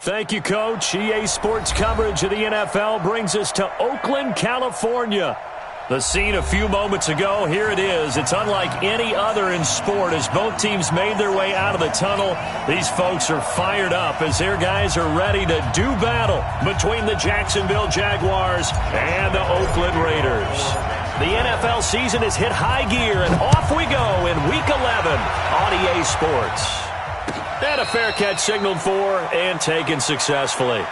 Thank you, Coach. EA Sports coverage of the NFL brings us to Oakland, California. The scene a few moments ago, here it is. It's unlike any other in sport as both teams made their way out of the tunnel. These folks are fired up as their guys are ready to do battle between the Jacksonville Jaguars and the Oakland Raiders. The NFL season has hit high gear, and off we go in Week 11 on EA Sports. And a fair catch signaled for and taken successfully.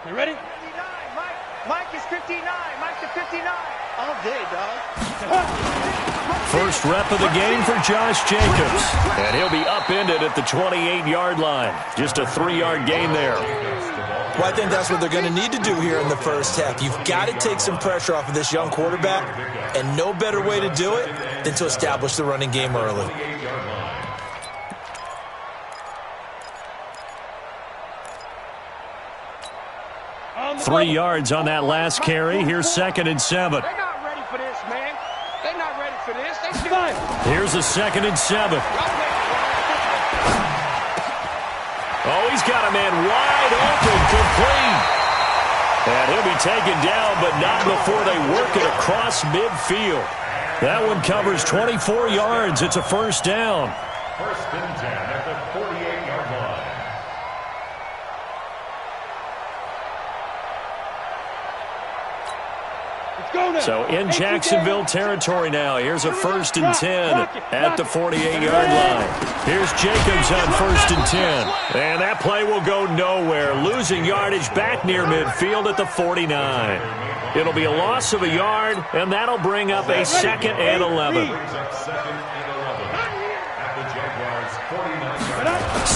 You ready? 59. Mike is 59. Mike's at 59. All day, dog. First rep of the game for Josh Jacobs. And he'll be upended at the 28-yard line. Just a 3-yard gain there. Well, I think that's what they're going to need to do here in the first half. You've got to take some pressure off of this young quarterback, and no better way to do it than to establish the running game early. 3 yards on that last carry. Here's 2nd and 7. They're not ready for this, man. They're not ready for this. They should. Here's a 2nd and 7. Oh, he's got a man wide open, complete. And he'll be taken down, but not before they work it across midfield. That one covers 24 yards. It's a first down. First and 10 at the 48-yard line. Let's So in Jacksonville territory now. Here's a 1st and 10 at the 48-yard line. Here's Jacobs on 1st and 10. And that play will go nowhere. Losing yardage back near midfield at the 49. It'll be a loss of a yard, and that'll bring up a 2nd and 11.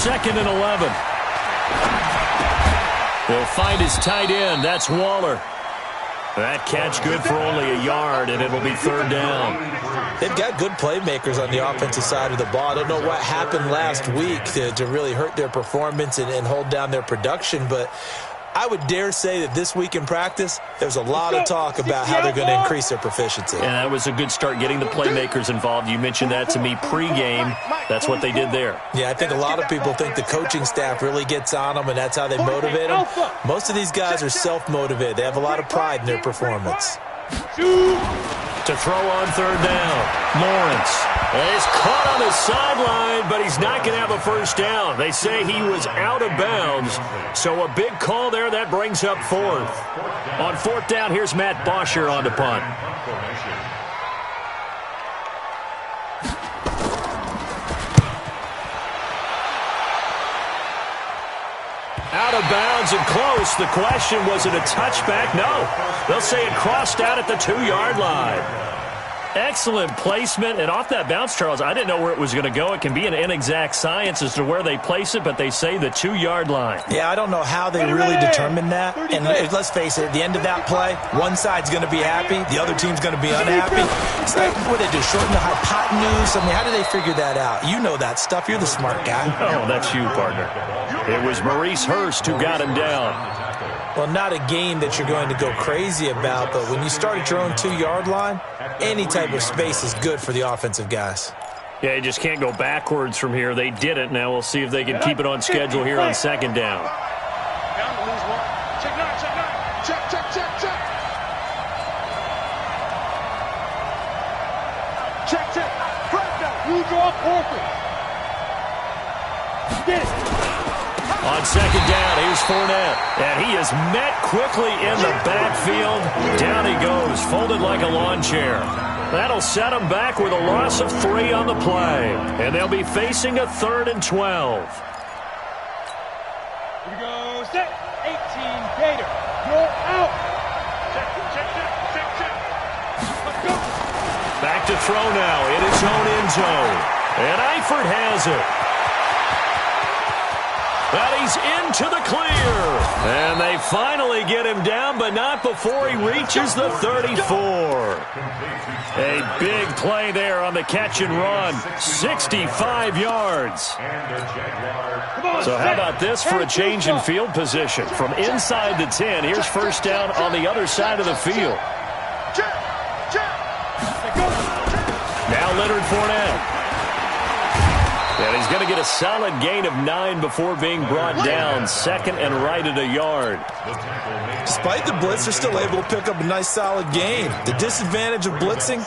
2nd and 11. He'll find his tight end. That's Waller. That catch good for only a yard, and it'll be 3rd down. They've got good playmakers on the offensive side of the ball. I don't know what happened last week to really hurt their performance and hold down their production, but I would dare say that this week in practice, there's a lot of talk about how they're going to increase their proficiency. And that was a good start, getting the playmakers involved. You mentioned that to me pregame. That's what they did there. Yeah, I think a lot of people think the coaching staff really gets on them, and that's how they motivate them. Most of these guys are self-motivated. They have a lot of pride in their performance. To throw on 3rd down, Lawrence. He's caught on the sideline, but he's not going to have a 1st down. They say he was out of bounds, so a big call there. That brings up 4th. On 4th down, here's Matt Bosher on the punt. Out of bounds and close. The question, was it a touchback? No. They'll say it crossed out at the 2-yard line. Excellent placement, and off that bounce, Charles, I didn't know where it was going to go. It can be an inexact science as to where they place it, but they say the 2-yard line. Yeah, I don't know how they really determine that. And let's face it, at the end of that play, one side's going to be happy, the other team's going to be unhappy. It's like, what they do, shorten the hypotenuse? I mean, how do they figure that out? You know that stuff. You're the smart guy. Oh, that's you, partner. It was Maurice Hurst who got him down. Well, not a game that you're going to go crazy about, but when you start at your own 2-yard line, any type of space is good for the offensive guys. Yeah, you just can't go backwards from here. They did it. Now we'll see if they can keep it on schedule here on 2nd down. Check 9, check 9. Check, check, check, check. Check, check. Front down. You draw corporate. Get it. On 2nd down, here's Fournette. And he is met quickly in the backfield. Down he goes, folded like a lawn chair. That'll set him back with a loss of 3 on the play. And they'll be facing a 3rd and 12. Here we go. Set. 18, Gator. You're out. Check, check, check, check, check. Let's go. Back to throw now in his own end zone. And Eifert has it. But he's into the clear. And they finally get him down, but not before he reaches the 34. A big play there on the catch and run. 65 yards. So how about this for a change in field position? From inside the 10, here's 1st down on the other side of the field. Now Leonard Fournette. And he's going to get a solid gain of 9 before being brought down. 2nd and right at a yard. Despite the blitz, they're still able to pick up a nice solid gain. The disadvantage of blitzing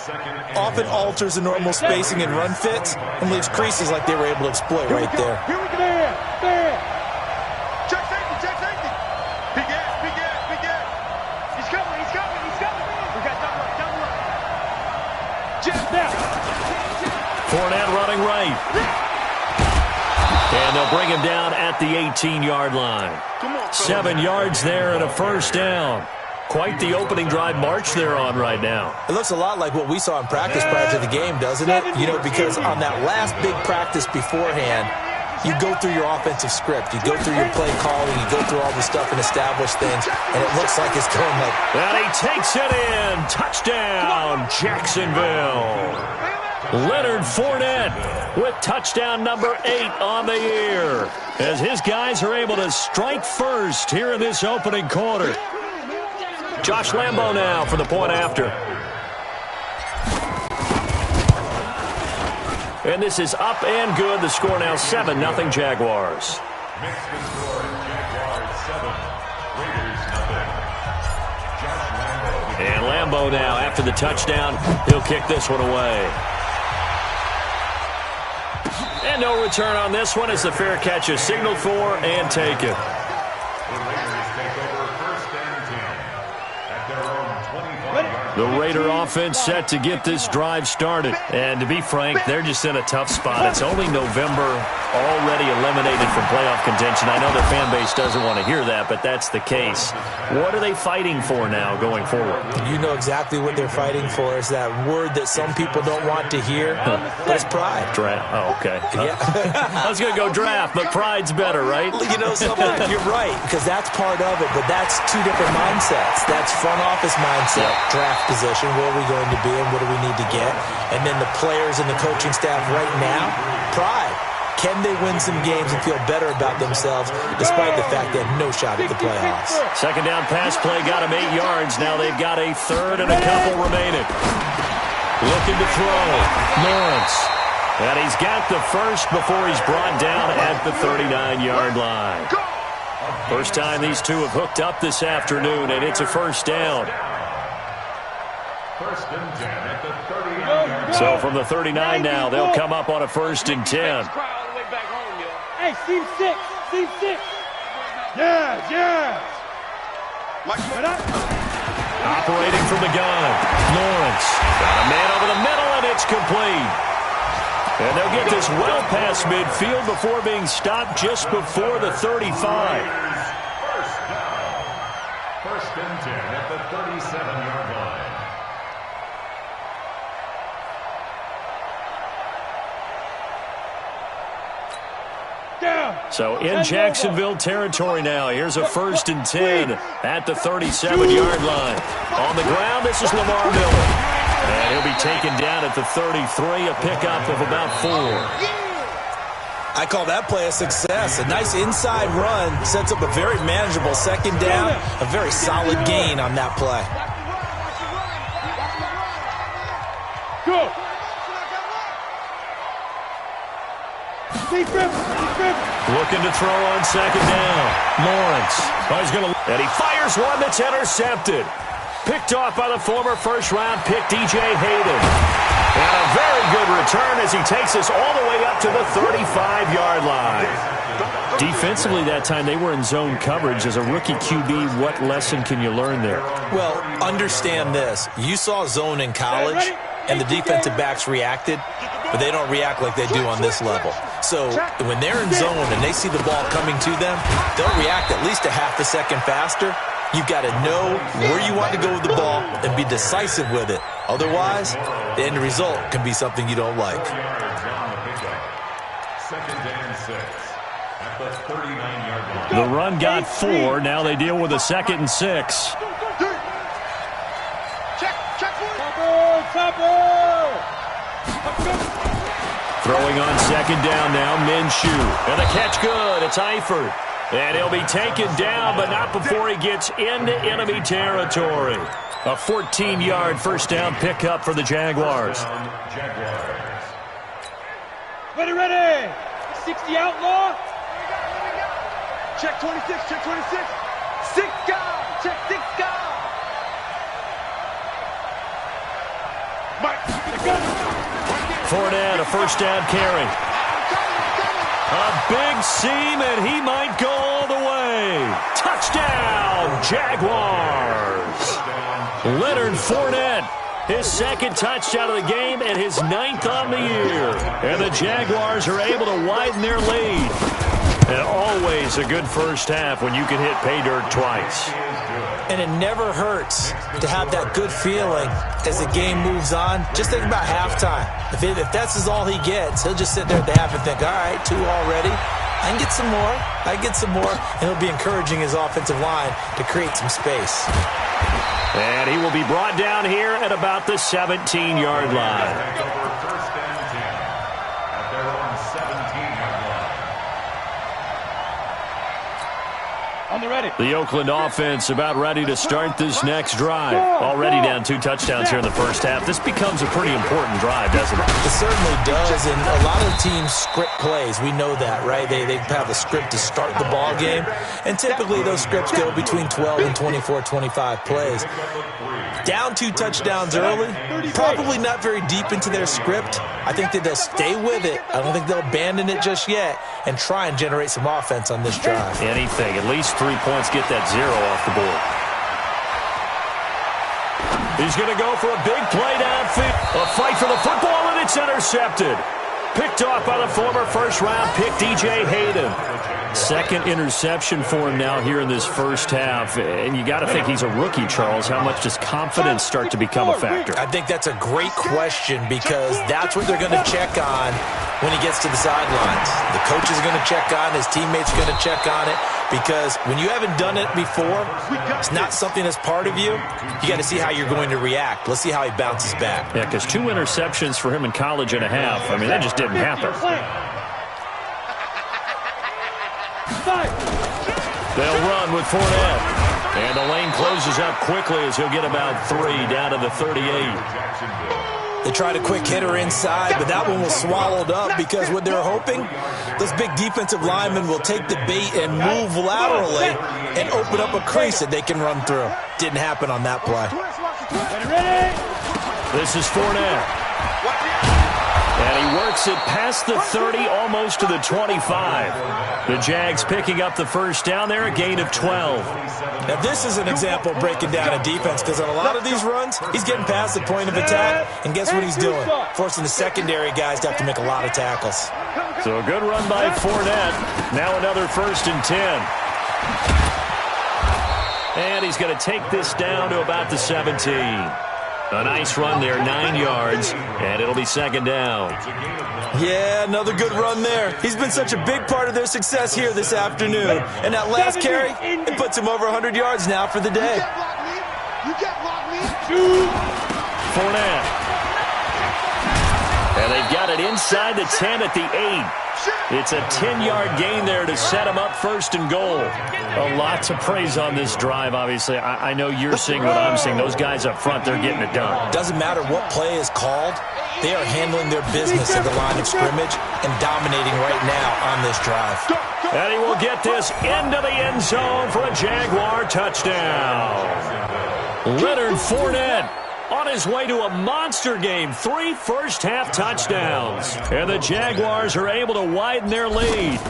often alters the normal spacing and run fits and leaves creases like they were able to exploit right there. Here we go. There. Check safety, check safety. Big ass, big ass, big ass. He's coming, he's coming, he's coming. We got double up. Jet down. Fournette running right. And they'll bring him down at the 18-yard line. 7 yards there and a 1st down. Quite the opening drive march they're on right now. It looks a lot like what we saw in practice prior to the game, doesn't it? You know, because on that last big practice beforehand, you go through your offensive script. You go through your play calling. You go through all the stuff and establish things. And it looks like it's going like... And he takes it in. Touchdown, Jacksonville. Leonard Fournette with touchdown number 8 on the year, as his guys are able to strike first here in this opening quarter. Josh Lambo now for the point after. And this is up and good. The score now 7-0 Jaguars. And Lambo now after the touchdown. He'll kick this one away. And no return on this one as the fair catch is signaled for and taken. The Raiders take over 1st and 10 at their own 25-yard line. The Raider offense set to get this drive started. And to be frank, they're just in a tough spot. It's only November, already eliminated from playoff contention. I know their fan base doesn't want to hear that, but that's the case. What are they fighting for now going forward? You know exactly what they're fighting for. Is that word that some people don't want to hear. That's pride. Draft. Oh, okay. Yeah. I was going to go draft, but pride's better, right? You know, you're right, because that's part of it, but that's two different mindsets. That's front office mindset, draft position, where are we going to be and what do we need to get? And then the players and the coaching staff right now, pride. Can they win some games and feel better about themselves despite the fact they have no shot at the playoffs? Second down pass play got them 8 yards. Now they've got a third and a couple remaining. Looking to throw. Lawrence. And he's got the first before he's brought down at the 39-yard line. First time these two have hooked up this afternoon, and it's a first down. First and 10 at the 39-yard line. So from the 39 now, they'll come up on a first and 10. Hey, Team 6. Team 6. Yes. Operating from the gun. Lawrence. Got a man over the middle, and it's complete. And they'll get this well past midfield before being stopped just before the 35. First down. First and 10 at the 37-yard line. So in Jacksonville territory now. Here's a first and 10 at the 37-yard line. On the ground, this is Lamar Miller. And he'll be taken down at the 33, a pickup of about 4. I call that play a success. A nice inside run sets up a very manageable second down, a very solid gain on that play. Go. Looking to throw on second down. Lawrence. And he fires one that's intercepted. Picked off by the former first-round pick, DJ Hayden. And a very good return as he takes us all the way up to the 35-yard line. Defensively that time, they were in zone coverage. As a rookie QB, what lesson can you learn there? Well, understand this. You saw zone in college, and the defensive backs reacted, but they don't react like they do on this level. So when they're in zone and they see the ball coming to them, they'll react at least a half a second faster. You've got to know where you want to go with the ball and be decisive with it. Otherwise, the end result can be something you don't like. Second and 6 at the 39-yard line. The run got 4. Now they deal with a second and 6. Throwing on second down now, Minshew. And the catch good. It's Eifert. And he'll be taken down, but not before he gets into enemy territory. A 14-yard first down pickup for the Jaguars. Ready. 60 outlaw. Check 26, check 26. 6 guys, check 6 guys. Fournette, a first down carry. A big seam, and he might go all the way. Touchdown, Jaguars. Leonard Fournette, his second touchdown of the game and his 9th on the year. And the Jaguars are able to widen their lead. And always a good first half when you can hit pay dirt twice. And it never hurts to have that good feeling as the game moves on. Just think about halftime. If that's all he gets, he'll just sit there at the half and think, all right, 2 already. I can get some more. And he'll be encouraging his offensive line to create some space. And he will be brought down here at about the 17-yard line. First and 10 at their own 17-yard line. On the ready. The Oakland offense about ready to start this next drive. Already down 2 touchdowns here in the first half. This becomes a pretty important drive, doesn't it? It certainly does, and a lot of teams script plays. We know that, right? They have a script to start the ball game, and typically those scripts go between 12 and 24, 25 plays. Down 2 touchdowns early, probably not very deep into their script. I think that they'll stay with it. I don't think they'll abandon it just yet and try and generate some offense on this drive. Anything, at least 3 points, get that 0 off the board. He's going to go for a big play downfield. A fight for the football, and it's intercepted. Picked off by the former first-round pick, D.J. Hayden. Second interception for him now here in this first half. And you got to think he's a rookie, Charles. How much does confidence start to become a factor? I think that's a great question because that's what they're going to check on when he gets to the sidelines. The coach is going to check on, his teammates are going to check on it, because when you haven't done it before, it's not something that's part of you. You got to see how you're going to react. Let's see how he bounces back. Yeah, because 2 interceptions for him in college and a half. I mean, that just didn't happen. They'll run with Fournette. And the lane closes up quickly as he'll get about 3 down to the 38. They tried a quick hitter inside, but that one was swallowed up because what they're hoping, those big defensive linemen will take the bait and move laterally and open up a crease that they can run through. Didn't happen on that play. This is Fournette. And he works it past the 30, almost to the 25. The Jags picking up the first down there, a gain of 12. Now, this is an example of breaking down a defense because on a lot of these runs, he's getting past the point of attack, and guess what he's doing? Forcing the secondary guys to have to make a lot of tackles. So a good run by Fournette. Now another 1st and 10. And he's going to take this down to about the 17. A nice run there, 9 yards, and it'll be 2nd down. Yeah, another good run there. He's been such a big part of their success here this afternoon. And that last carry, it puts him over 100 yards now for the day. Fournette. And they've got it inside the 10 at the 8. It's a 10-yard gain there to set him up 1st and goal. A lot to praise on this drive, obviously. I know you're seeing what I'm seeing. Those guys up front, they're getting it done. Doesn't matter what play is called. They are handling their business at the line of scrimmage and dominating right now on this drive. And he will get this into the end zone for a Jaguar touchdown. Leonard Fournette on his way to a monster game. 3 first-half touchdowns. And the Jaguars are able to widen their lead.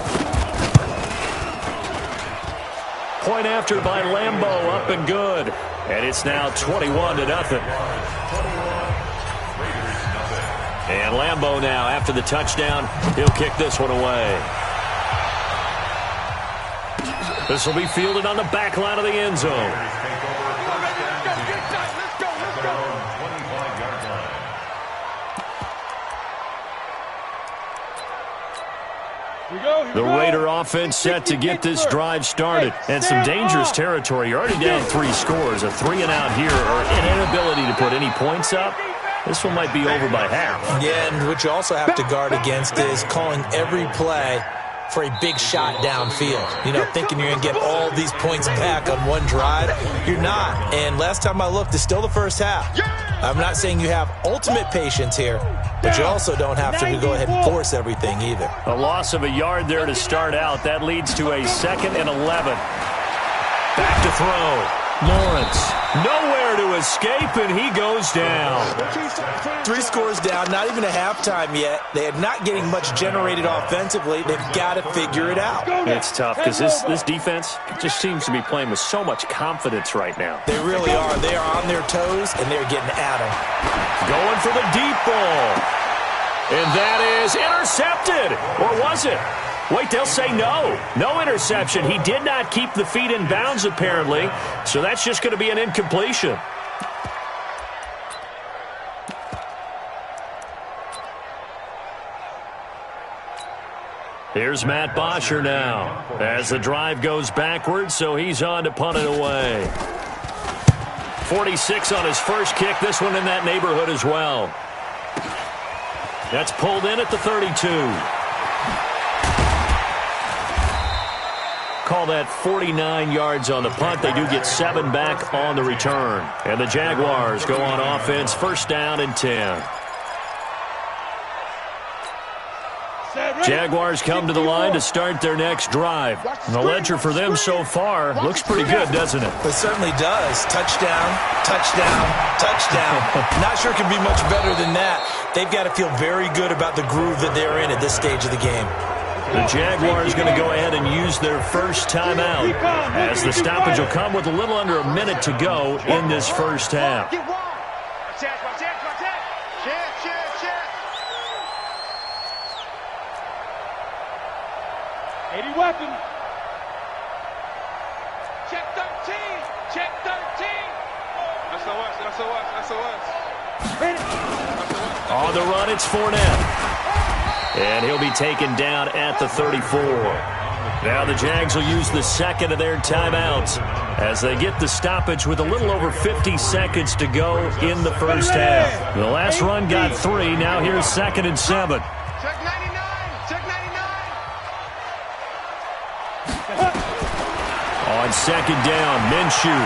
Point after by Lambeau, up and good. And it's now 21-0. And Lambeau now, after the touchdown, he'll kick this one away. This will be fielded on the back line of the end zone. The Raider offense set to get this drive started. And some dangerous territory. You're already down 3 scores. A 3-and-out here, or an inability to put any points up. This one might be over by half. Yeah, and what you also have to guard against is calling every play for a big shot downfield. You know, thinking you're going to get all these points back on one drive. You're not. And last time I looked, it's still the first half. I'm not saying you have ultimate patience here, but you also don't have to go ahead and force everything either. A loss of a yard there to start out. That leads to a 2nd and 11. Back to throw. Lawrence, nowhere to escape, and he goes down. 3 scores down, not even a halftime yet. They are not getting much generated offensively. They've got to figure it out. It's tough because this defense just seems to be playing with so much confidence right now. They really are. They are on their toes, and they're getting at them. Going for the deep ball. And that is intercepted. Or was it? Wait, they'll say no. No interception. He did not keep the feet in bounds, apparently. So that's just going to be an incompletion. Here's Matt Bosher now as the drive goes backwards, so he's on to punt it away. 46 on his first kick. This one in that neighborhood as well. That's pulled in at the 32. Call that 49 yards on the punt. They do get 7 back on the return. And the Jaguars go on offense, 1st down and 10. Jaguars come to the line to start their next drive. And the ledger for them so far looks pretty good, doesn't it? It certainly does. Touchdown, touchdown, touchdown. Not sure it can be much better than that. They've got to feel very good about the groove that they're in at this stage of the game. The Jaguars going to go ahead and use their first timeout as the stoppage will come with a little under a minute to go in this first half. 80 weapon. Check 13. Check 13. That's us. On the run, it's Fournette. And he'll be taken down at the 34. Now the Jags will use the second of their timeouts as they get the stoppage with a little over 50 seconds to go in the first half. The last run got 3. Now here's 2nd and 7. Check 99. Check 99. On 2nd down, Minshew.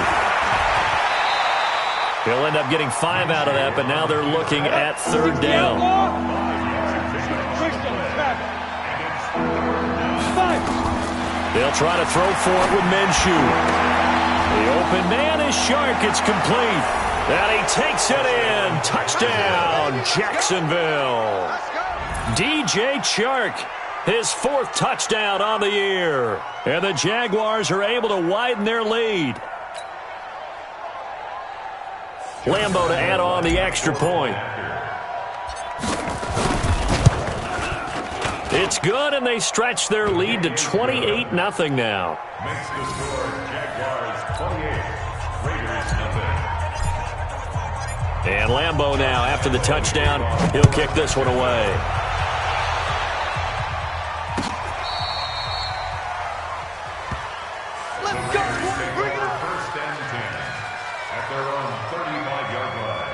He'll end up getting 5 out of that, but now they're looking at 3rd down. They'll try to throw for it with Minshew. The open man is Shark. It's complete. And he takes it in. Touchdown, Jacksonville. DJ Chark, his 4th touchdown on the year. And the Jaguars are able to widen their lead. Lambeau to add on the extra point. It's good, and they stretch their lead to 28-0 now. Makes the score Jaguars 28, Raiders 0. And Lambeau now, after the touchdown, he'll kick this one away. Let's go. Bring it on. 1st and 10 at their own 35-yard line.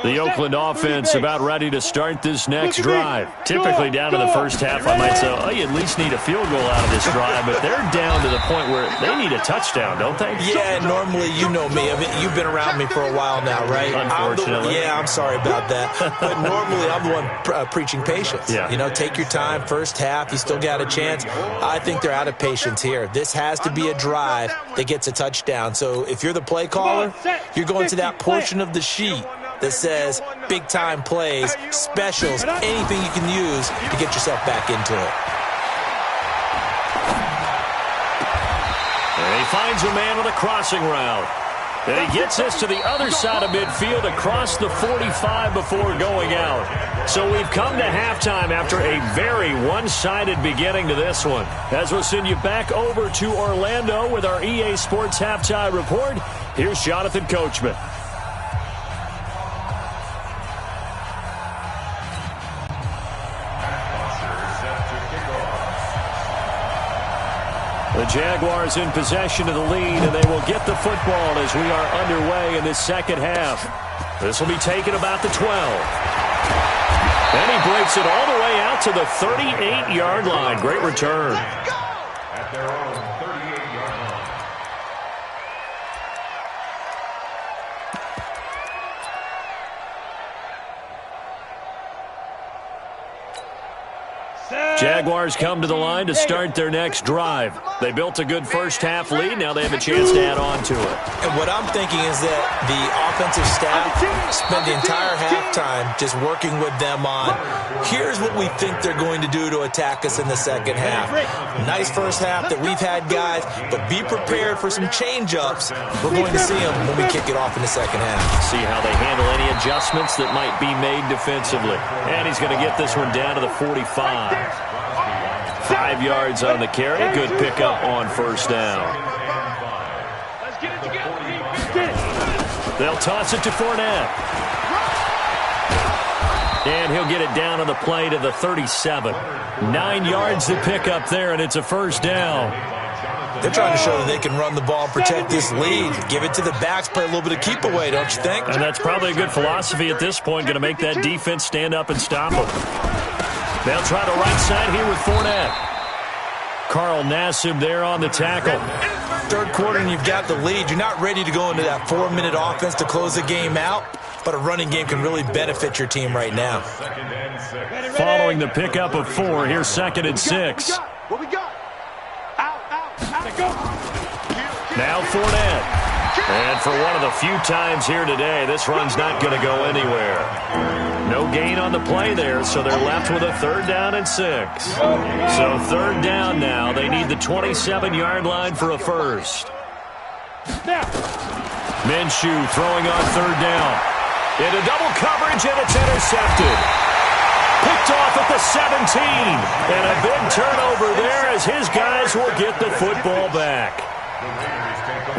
The Oakland offense about ready to start this next drive. Typically down to the first half, I might say, oh, you at least need a field goal out of this drive, but they're down to the point where they need a touchdown, don't they? Yeah, normally, you know me. I mean, you've been around me for a while now, right? Unfortunately. I'm sorry about that. But normally, I'm the one preaching patience. Yeah. You know, take your time. First half, you still got a chance. I think they're out of patience here. This has to be a drive that gets a touchdown. So if you're the play caller, you're going to that portion of the sheet that says big-time plays, specials, anything you can use to get yourself back into it. And he finds a man with a crossing route. And he gets this to the other side of midfield across the 45 before going out. So we've come to halftime after a very one-sided beginning to this one. As we'll send you back over to Orlando with our EA Sports Halftime Report, here's Jonathan Coachman. The Jaguars in possession of the lead, and they will get the football as we are underway in this second half. This will be taken about the 12. And he breaks it all the way out to the 38-yard line. Great return. At their own 38-yard line. Jaguars come to the line to start their next drive. They built a good first half lead. Now they have a chance to add on to it. And what I'm thinking is that the offensive staff spent the entire halftime just working with them on, here's what we think they're going to do to attack us in the second half. Nice first half that we've had, guys, but be prepared for some change-ups. We're going to see them when we kick it off in the second half. See how they handle any adjustments that might be made defensively. And he's going to get this one down to the 45. 5 yards on the carry. Good pickup on first down. Let's get it together. They'll toss it to Fournette. And he'll get it down on the play to the 37. 9 yards to pick up there, and it's a first down. They're trying to show that they can run the ball and protect this lead. Give it to the backs, play a little bit of keep away, don't you think? And that's probably a good philosophy at this point, going to make that defense stand up and stop them. They'll try the right side here with Fournette. Carl Nassib there on the tackle. Third quarter and you've got the lead. You're not ready to go into that 4-minute offense to close the game out, but a running game can really benefit your team right now. Following the pickup of 4, here's 2nd and 6. What we got? Out. Now Fournette. And for one of the few times here today, this run's not going to go anywhere. No gain on the play there, so they're left with a 3rd down and 6. So 3rd down now. They need the 27-yard line for a first. Minshew throwing on 3rd down. Into double coverage, and it's intercepted. Picked off at the 17. And a big turnover there as his guys will get the football back.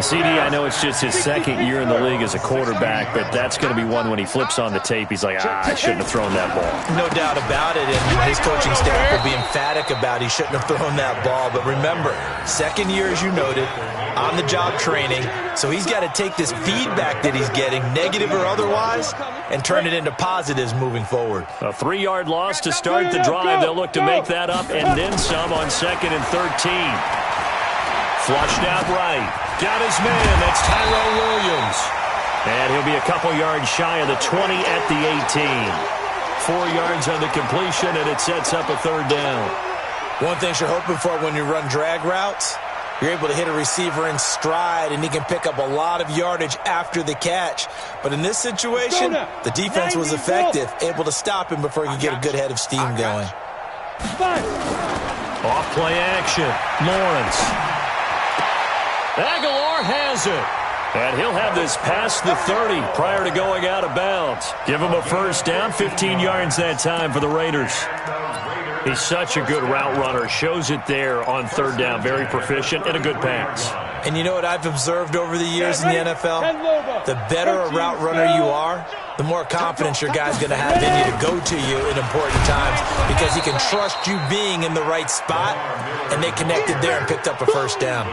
CD, I know it's just his 2nd year in the league as a quarterback, but that's going to be one when he flips on the tape, he's like, I shouldn't have thrown that ball. No doubt about it, and his coaching staff will be emphatic about he shouldn't have thrown that ball. But remember, 2nd year, as you noted, on-the-job training, so he's got to take this feedback that he's getting, negative or otherwise, and turn it into positives moving forward. A 3-yard loss to start the drive. They'll look to make that up and then some on 2nd and 13. Flushed out right. Got his man. That's Tyrell Williams. And he'll be a couple yards shy of the 20 at the 18. 4 yards on the completion, and it sets up a 3rd down. One thing you're hoping for when you run drag routes, you're able to hit a receiver in stride, and he can pick up a lot of yardage after the catch. But in this situation, the defense was effective, able to stop him before he could get a good head of steam going. Off play action. Lawrence. Aguilar has it. And he'll have this past the 30 prior to going out of bounds. Give him a first down, 15 yards that time for the Raiders. He's such a good route runner. Shows it there on 3rd down. Very proficient and a good pass. And you know what I've observed over the years in the NFL? The better a route runner you are, the more confidence your guy's going to have in you to go to you in important times because he can trust you being in the right spot, and they connected there and picked up a first down.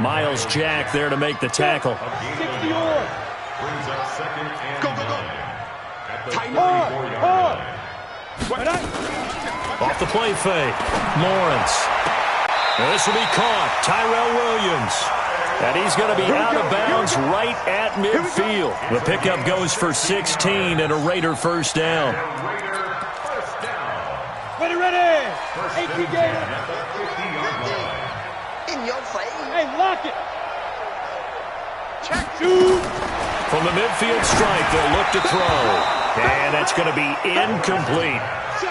Miles Jack there to make the tackle. Off the play fake. Lawrence. And this will be caught. Tyrell Williams. And he's going to be out of bounds right at midfield. The pickup goes for 16 and a Raider first down. Ready. In your face. Hey, lock it. Check. Shoot. From the midfield stripe, they'll look to throw. And that's going to be incomplete.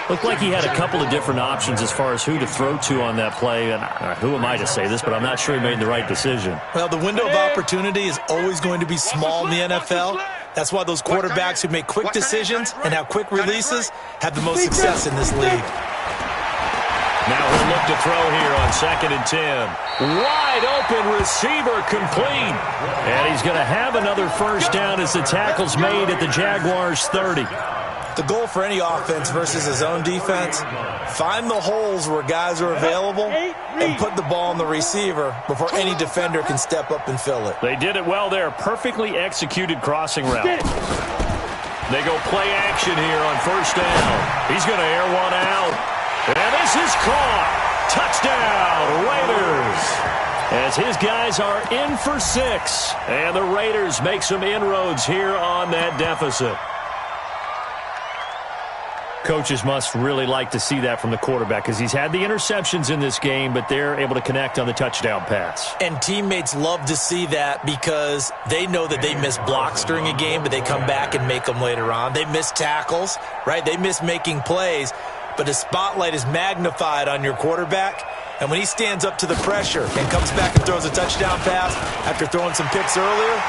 Looked like he had a couple of different options as far as who to throw to on that play. And who am I to say this, but I'm not sure he made the right decision. Well, the window of opportunity is always going to be small in the NFL. That's why those quarterbacks who make quick decisions and have quick releases have the most success in this league. Now he'll look to throw here on 2nd and 10. Wide open receiver complete. And he's going to have another first down as the tackle's made at the Jaguars' 30. The goal for any offense versus his own defense, find the holes where guys are available and put the ball on the receiver before any defender can step up and fill it. They did it well there. Perfectly executed crossing route. They go play action here on first down. He's going to air one out. And this is caught. Touchdown, Raiders. As his guys are in for 6. And the Raiders make some inroads here on that deficit. Coaches must really like to see that from the quarterback because he's had the interceptions in this game, but they're able to connect on the touchdown pass. And teammates love to see that because they know that they miss blocks during a game, but they come back and make them later on. They miss tackles, right? They miss making plays, but the spotlight is magnified on your quarterback. And when he stands up to the pressure and comes back and throws a touchdown pass after throwing some picks earlier,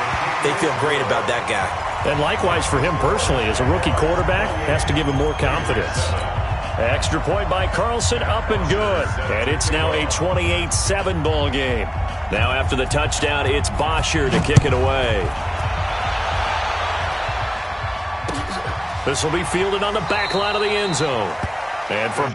they feel great about that guy. And likewise for him personally, as a rookie quarterback, has to give him more confidence. Extra point by Carlson, up and good. And it's now a 28-7 ball game. Now after the touchdown, it's Bosher to kick it away. This will be fielded on the back line of the end zone. And from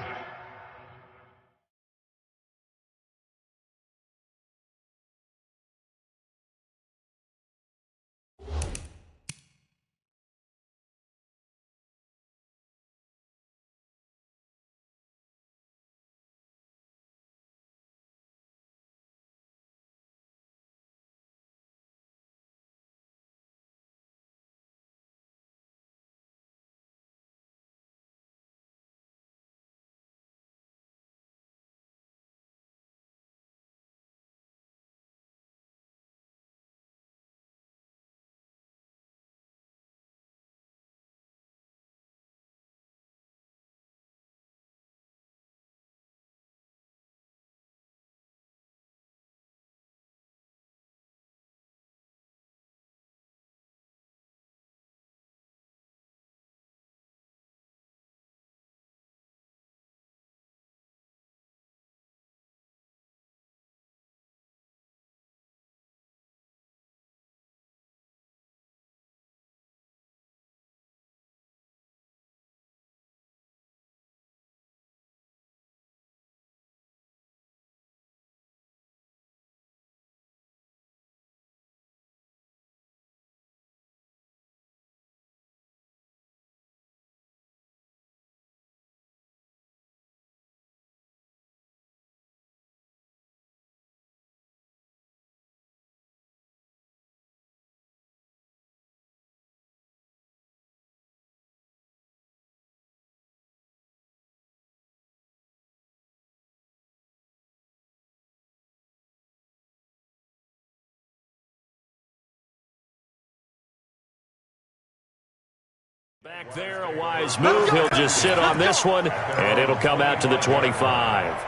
Back there, a wise move. He'll just sit on this one, and it'll come out to the 25.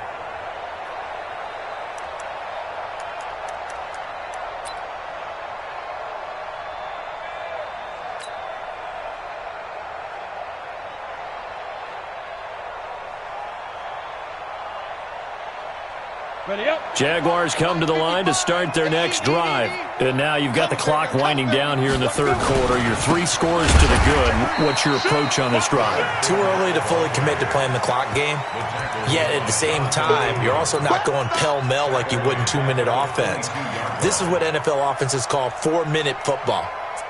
Ready up. Jaguars come to the line to start their next drive. And now you've got the clock winding down here in the third quarter. You're 3 scores to the good. What's your approach on this drive? Too early to fully commit to playing the clock game. Yet at the same time, you're also not going pell-mell like you would in 2-minute offense. This is what NFL offenses call 4-minute football.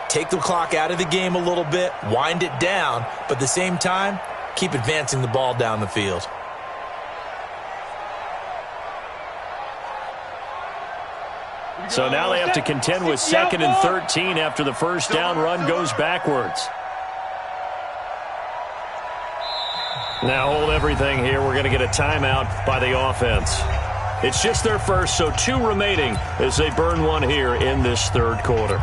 Take the clock out of the game a little bit, wind it down, but at the same time, keep advancing the ball down the field. So now they have to contend with 2nd and 13 after the first down run goes backwards. Now hold everything here. We're going to get a timeout by the offense. It's just their first, so 2 remaining as they burn one here in this third quarter.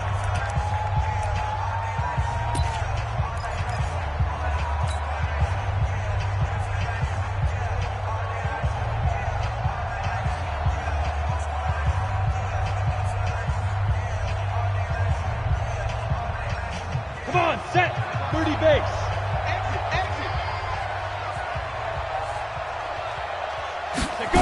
Come on, set. 30 base. Exit, exit. Go.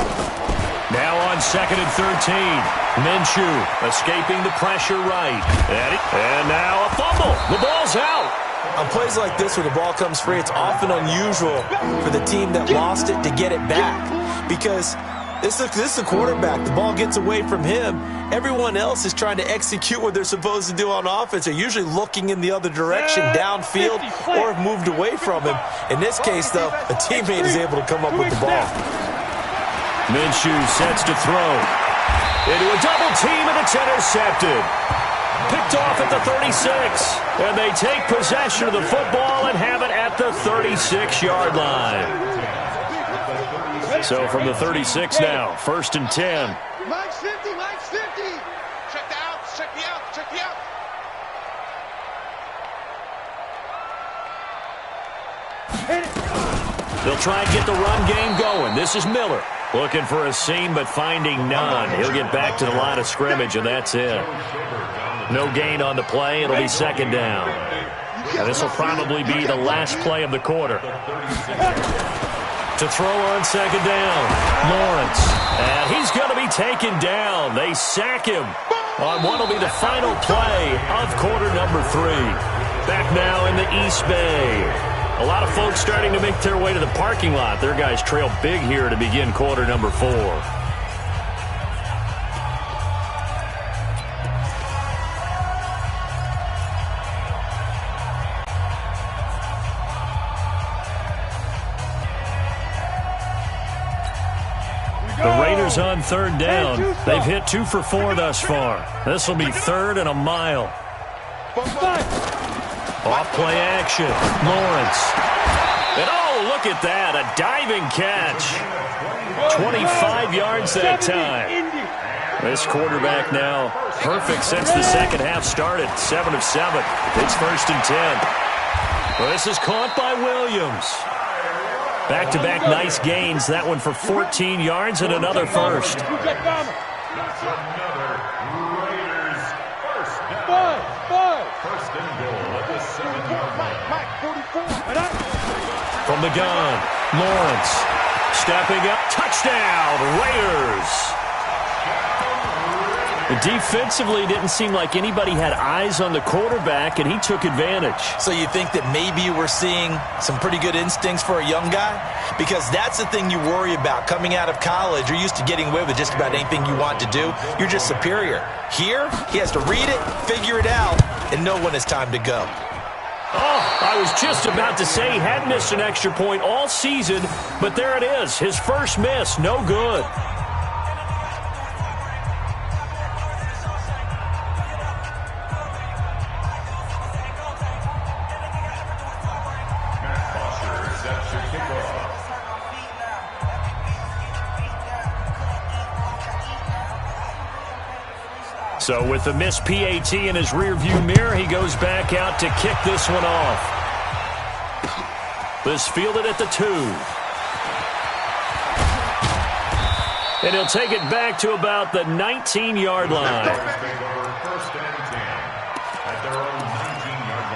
Now on 2nd and 13. Minshew escaping the pressure right. And now a fumble. The ball's out. On plays like this where the ball comes free, it's often unusual for the team that lost it to get it back. Because this is the quarterback. The ball gets away from him. Everyone else is trying to execute what they're supposed to do on offense. They're usually looking in the other direction, downfield, or have moved away from him. In this case, though, a teammate is able to come up with the ball. Minshew sets to throw. Into a double team, and it's intercepted. Picked off at the 36. And they take possession of the football and have it at the 36-yard line. So from the 36 now, 1st and 10. Mike's 50, Mike's 50. Check the outs, check the outs, check the outs. They'll try and get the run game going. This is Miller. Looking for a seam, but finding none. He'll get back to the line of scrimmage, and that's it. No gain on the play. It'll be 2nd down. And this will probably be the last play of the quarter. To throw on 2nd down, Lawrence. And he's going to be taken down. They sack him on what will be the final play of quarter number 3. Back now in the East Bay. A lot of folks starting to make their way to the parking lot. Their guys trail big here to begin quarter number 4. The Raiders on 3rd down. They've hit 2 for 4 thus far. This will be 3rd and a mile. Off play action. Lawrence. And oh, look at that. A diving catch. 25 yards that time. This quarterback now perfect since the second half started. 7 of 7. It's 1st and 10. Well, this is caught by Williams. Back-to-back nice gains. That one for 14 yards and another first. From the gun, Lawrence stepping up, touchdown, Raiders. Defensively, it didn't seem like anybody had eyes on the quarterback, and he took advantage. So you think that maybe we're seeing some pretty good instincts for a young guy? Because that's the thing you worry about. Coming out of college, you're used to getting away with just about anything you want to do. You're just superior. Here, he has to read it, figure it out, and know when it's time to go. Oh, I was just about to say he had missed an extra point all season, but there it is. His first miss, no good. So with the missed PAT in his rearview mirror, he goes back out to kick this one off. This fielded at the 2. And he'll take it back to about the 19-yard line. First and 10 at their own 19-yard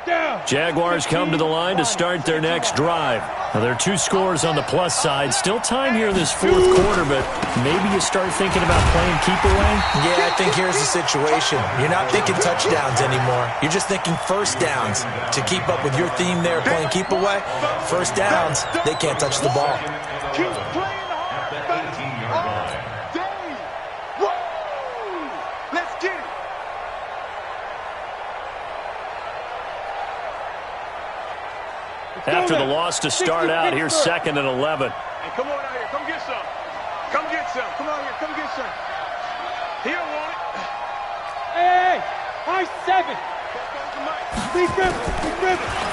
line. Jaguars come to the line to start their next drive. Now, there are 2 scores on the plus side. Still time here in this 4th quarter, but maybe you start thinking about playing keep away? Yeah, I think here's the situation. You're not thinking touchdowns anymore. You're just thinking first downs. To keep up with your theme there, playing keep away, first downs, they can't touch the ball. Keep playing At the 18-yard line. Let's get it. After the loss to start out, here's 2nd and 11. Hey, come on out here. Come get some. Come get some. Come on here. Come get some. He don't want it. Hey, high 7. Be driven.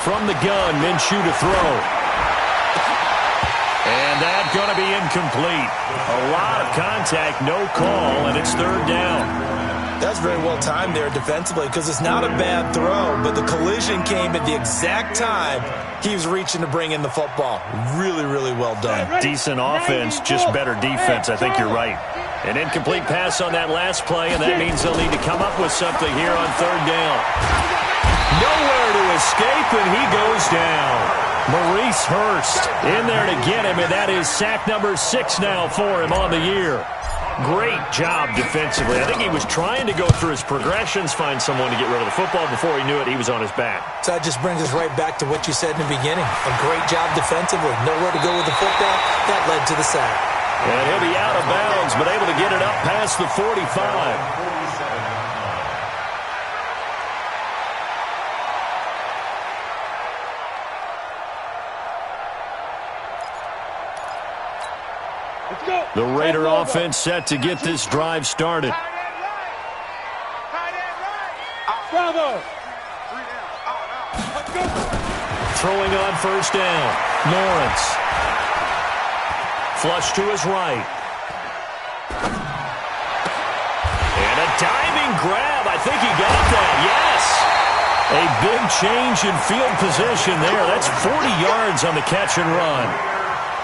From the gun, Minshew to throw. And that's going to be incomplete. A lot of contact, no call, and it's 3rd down. That's very well timed there defensively because it's not a bad throw, but the collision came at the exact time he was reaching to bring in the football. Really, really well done. Decent offense, just better defense. I think you're right. An incomplete pass on that last play, and that means they'll need to come up with something here on 3rd down. Nowhere to escape, and he goes down. Maurice Hurst in there to get him, and that is sack number 6 now for him on the year. Great job defensively. I think he was trying to go through his progressions, find someone to get rid of the football. Before he knew it, he was on his back. So that just brings us right back to what you said in the beginning. A great job defensively. Nowhere to go with the football. That led to the sack. And he'll be out of bounds, but able to get it up past the 45. The Raider offense set to get this drive started. Bravo. Throwing on 1st down. Lawrence. Flush to his right. And a diving grab. I think he got that. Yes. A big change in field position there. That's 40 yards on the catch and run.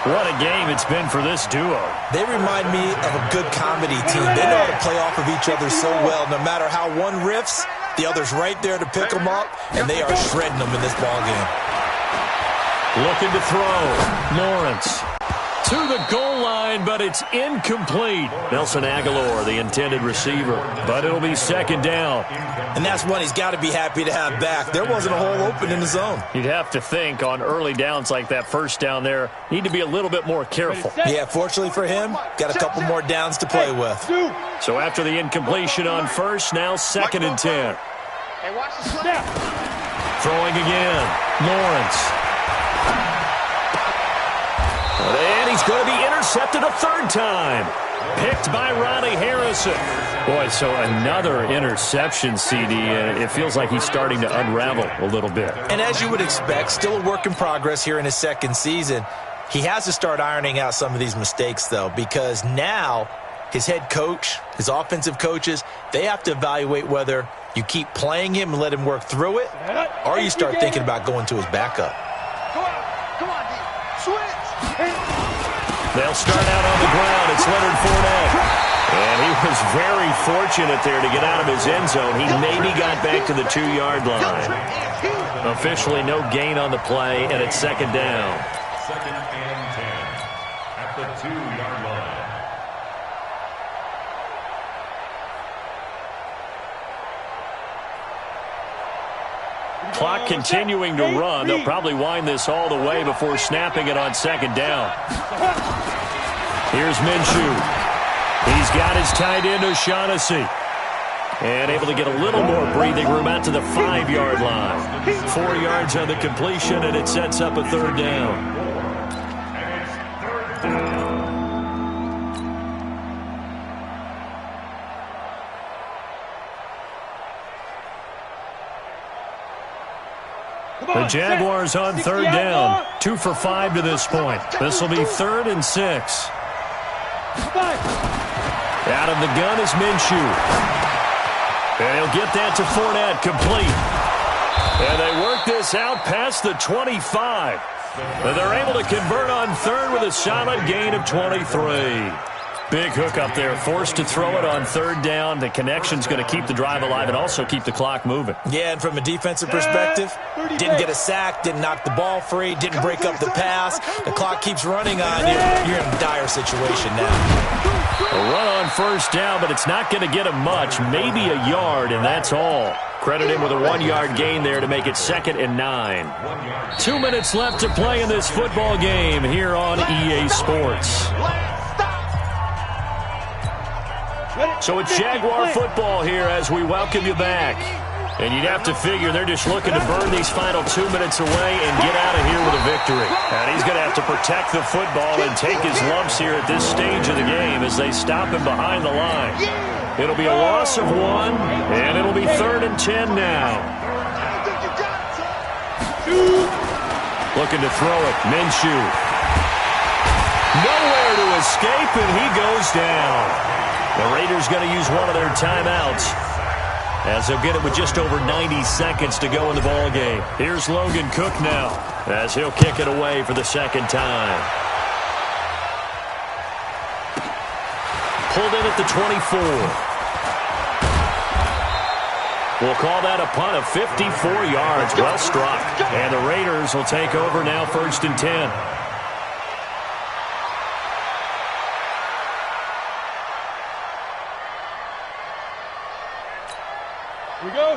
What a game it's been for this duo. They remind me of a good comedy team. They know how to play off of each other so well. No matter how one riffs, the other's right there to pick them up, and they are shredding them in this ballgame. Looking to throw. Lawrence to the goal line, but it's incomplete. Nelson Aguilar, the intended receiver, but it'll be 2nd down. And that's one he's got to be happy to have back. There wasn't a hole open in the zone. You'd have to think on early downs like that 1st down there, need to be a little bit more careful. Yeah, fortunately for him, got a couple more downs to play with. So after the incompletion on 1st, now 2nd and 10. Hey, watch the snap. Throwing again. Lawrence. And he's going to be intercepted a 3rd time. Picked by Ronnie Harrison. Boy, so another interception, CD. It feels like he's starting to unravel a little bit. And as you would expect, still a work in progress here in his 2nd season. He has to start ironing out some of these mistakes, though, because now his head coach, his offensive coaches, they have to evaluate whether you keep playing him and let him work through it, or you start thinking about going to his backup. Come on, D. Switch. They'll start out on the ground. It's Leonard Fournette. And he was very fortunate there to get out of his end zone. He maybe got back to the 2-yard line. Officially no gain on the play, and it's 2nd down. 2nd and 10 at the 2-yard line. Clock continuing to run. They'll probably wind this all the way before snapping it on 2nd down. Here's Minshew. He's got his tight end O'Shaughnessy. And able to get a little more breathing room out to the 5-yard line. 4 yards on the completion, and it sets up a 3rd down. And it's 3rd down. The Jaguars on 3rd down. 2 for 5 to this point. This will be 3rd and 6. Out of the gun is Minshew. And he'll get that to Fournette, complete. And they work this out past the 25. And they're able to convert on third with a solid gain of 23. Big hook up there, forced to throw it on third down. The connection's going to keep the drive alive and also keep the clock moving. Yeah, and from a defensive perspective, didn't get a sack, didn't knock the ball free, didn't break up the pass. The clock keeps running on you. You're in a dire situation now. A run on first down, but it's not going to get him much. Maybe a yard, and that's all. Credit him with a 1-yard gain there to make it 2nd and 9. 2 minutes left to play in this football game here on EA Sports. So it's Jaguar football here as we welcome you back. And you'd have to figure they're just looking to burn these final 2 minutes away and get out of here with a victory. And he's going to have to protect the football and take his lumps here at this stage of the game as they stop him behind the line. It'll be a loss of 1, and it'll be 3rd and 10 now. Looking to throw it, Minshew. Nowhere to escape, and he goes down. The Raiders going to use one of their timeouts as they'll get it with just over 90 seconds to go in the ball game. Here's Logan Cook now as he'll kick it away for the 2nd time. Pulled in at the 24. We'll call that a punt of 54 yards. Well struck. And the Raiders will take over now 1st and 10.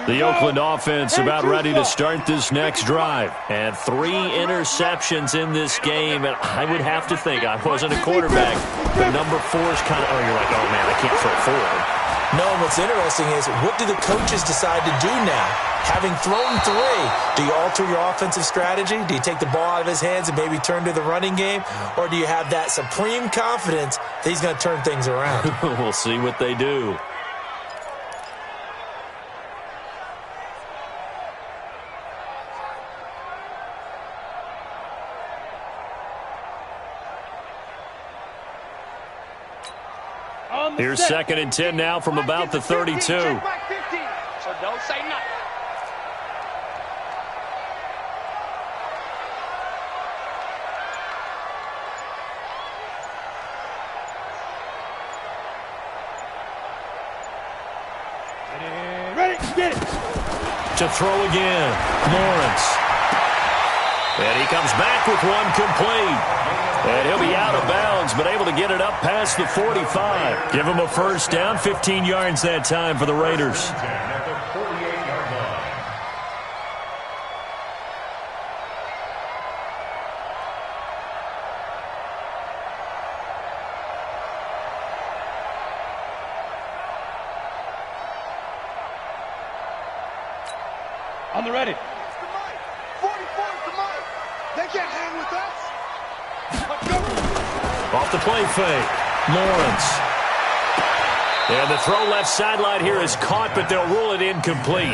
The Oakland offense about ready to start this next drive. And 3 interceptions in this game. And I would have to think, I wasn't a quarterback, but number 4 is kind of, you're like, oh, man, I can't throw 4. No, what's interesting is, what do the coaches decide to do now? Having thrown 3, do you alter your offensive strategy? Do you take the ball out of his hands and maybe turn to the running game? Or do you have that supreme confidence that he's going to turn things around? We'll see what they do. Here's 2nd and 10 now from about the 32. So don't say nothing. Ready, get it. To throw again, Lawrence. And he comes back with one complete. And he'll be out of bounds, but able to get it up past the 45. Give him a first down, 15 yards that time for the Raiders. On the ready. 44's the mic. They can't hang with us. Off the play fake, Lawrence. And the throw left sideline here is caught, but they'll rule it incomplete.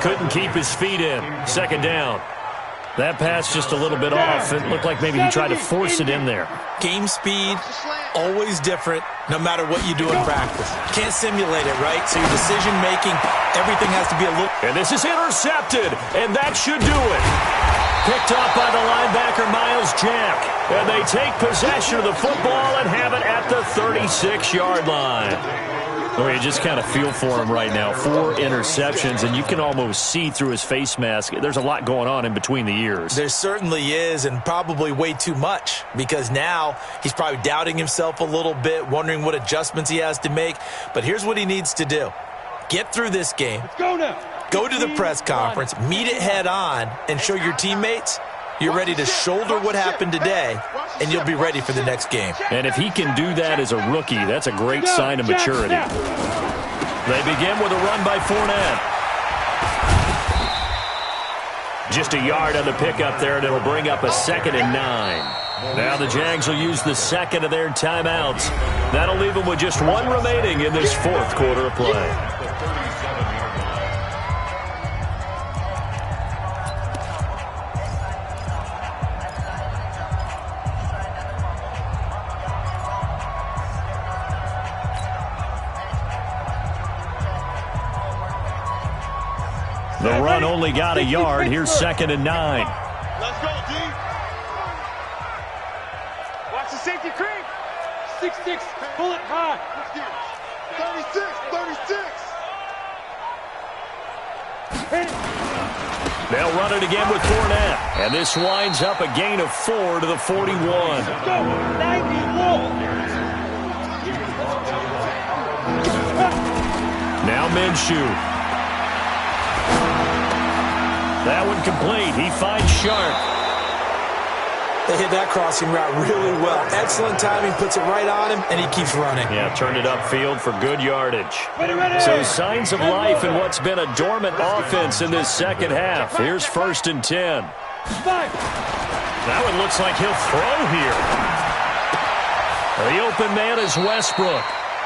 Couldn't keep his feet in. 2nd down. That pass just a little bit off. It looked like maybe he tried to force it in there. Game speed, always different, no matter what you do in practice. Can't simulate it, right? So your decision-making, everything has to be a little... And this is intercepted, and that should do it. Picked off by the linebacker, Miles Jack. And they take possession of the football and have it at the 36-yard line. Well, you just kind of feel for him right now. 4 interceptions, and you can almost see through his face mask. There's a lot going on in between the ears. There certainly is, and probably way too much, because now he's probably doubting himself a little bit, wondering what adjustments he has to make. But here's what he needs to do. Get through this game. Let's go now. Go to the press conference, meet it head on, and show your teammates you're ready to shoulder what happened today, and you'll be ready for the next game. And if he can do that as a rookie, that's a great sign of maturity. They begin with a run by Fournette. Just a yard on the pickup there, and it'll bring up a 2nd and 9. Now the Jags will use the 2nd of their timeouts. That'll leave them with just 1 remaining in this 4th quarter of play. The run only got a yard. Here's 2nd and 9. Let's go, D. Watch the safety creep. 6-6. Pull it high. 36, 36. They'll run it again with Fournette. And this winds up a gain of 4 to the 41. Let's go. 91. Now Minshew. That one complete. He finds Sharp. They hit that crossing route really well. Excellent timing, puts it right on him, and he keeps running. Yeah, turned it upfield for good yardage. So signs of life in what's been a dormant offense in this second half. Here's 1st and 10. That one looks like he'll throw here. The open man is Westbrook.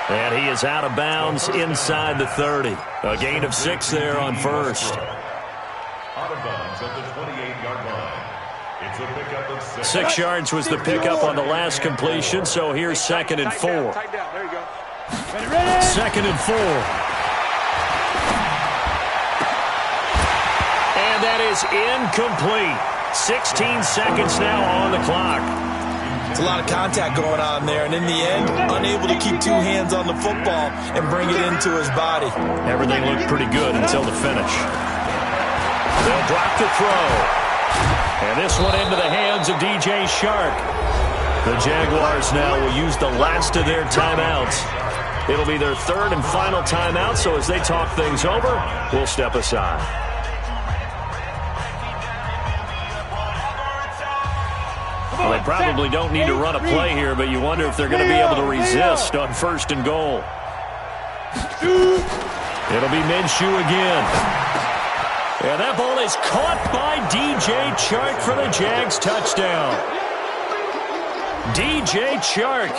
And he is out of bounds inside the 30. A gain of 6 there on 1st. Out of bounds at the 28-yard line. It's a pickup of 6. 6 yards was the pickup on the last completion, so here's 2nd and 4. Tight down. There you go. 2nd and 4. And that is incomplete. 16 seconds now on the clock. It's a lot of contact going on there, and in the end, unable to keep 2 hands on the football and bring it into his body. Everything looked pretty good until the finish. They'll drop the throw. And this one into the hands of DJ Shark. The Jaguars now will use the last of their timeouts. It'll be their 3rd and final timeout, so as they talk things over, we'll step aside. Well, they probably don't need to run a play here, but you wonder if they're going to be able to resist on 1st and goal. It'll be Minshew again. And that ball is caught by DJ Chark for the Jags touchdown. DJ Chark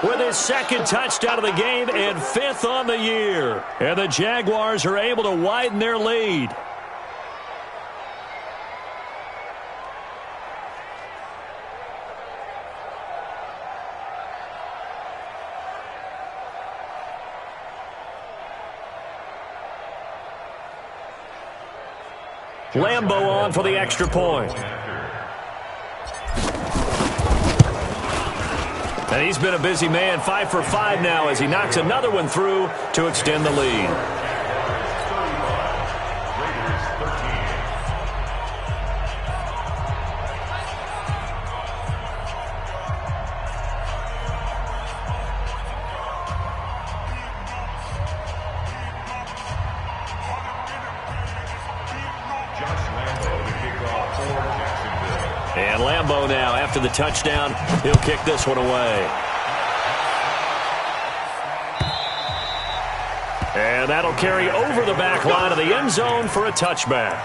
with his 2nd touchdown of the game and 5th on the year. And the Jaguars are able to widen their lead. Lambeau on for the extra point. And he's been a busy man, 5 for 5 now as he knocks another one through to extend the lead. And Lambeau now, after the touchdown, he'll kick this one away. And that'll carry over the back line of the end zone for a touchback.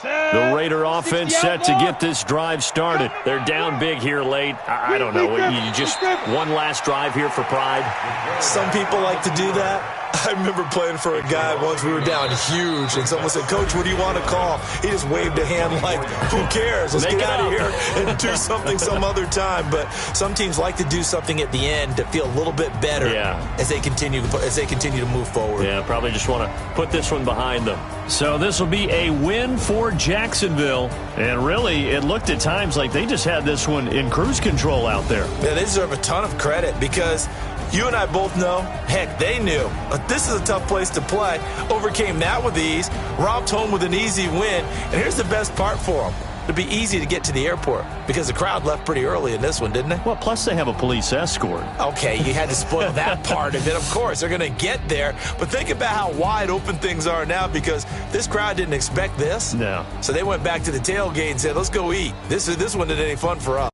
The Raider offense set to get this drive started. They're down big here late. I don't know. You just one last drive here for pride. Some people like to do that. I remember playing for a guy once. We were down huge, and someone said, "Coach, what do you want to call?" He just waved a hand like, "Who cares? Let's get out of here and do something some other time." But some teams like to do something at the end to feel a little bit better as they continue to move forward. Yeah, probably just want to put this one behind them. So this will be a win for Jacksonville. And really, it looked at times like they just had this one in cruise control out there. Yeah, they deserve a ton of credit because you and I both know, heck, they knew. But this is a tough place to play. Overcame that with ease, romped home with an easy win. And here's the best part for them. It'd be easy to get to the airport because the crowd left pretty early in this one, didn't they? Well, plus they have a police escort. Okay, you had to spoil that part of it. Of course, they're going to get there. But think about how wide open things are now because this crowd didn't expect this. No. So they went back to the tailgate and said, let's go eat. This one isn't any fun for us.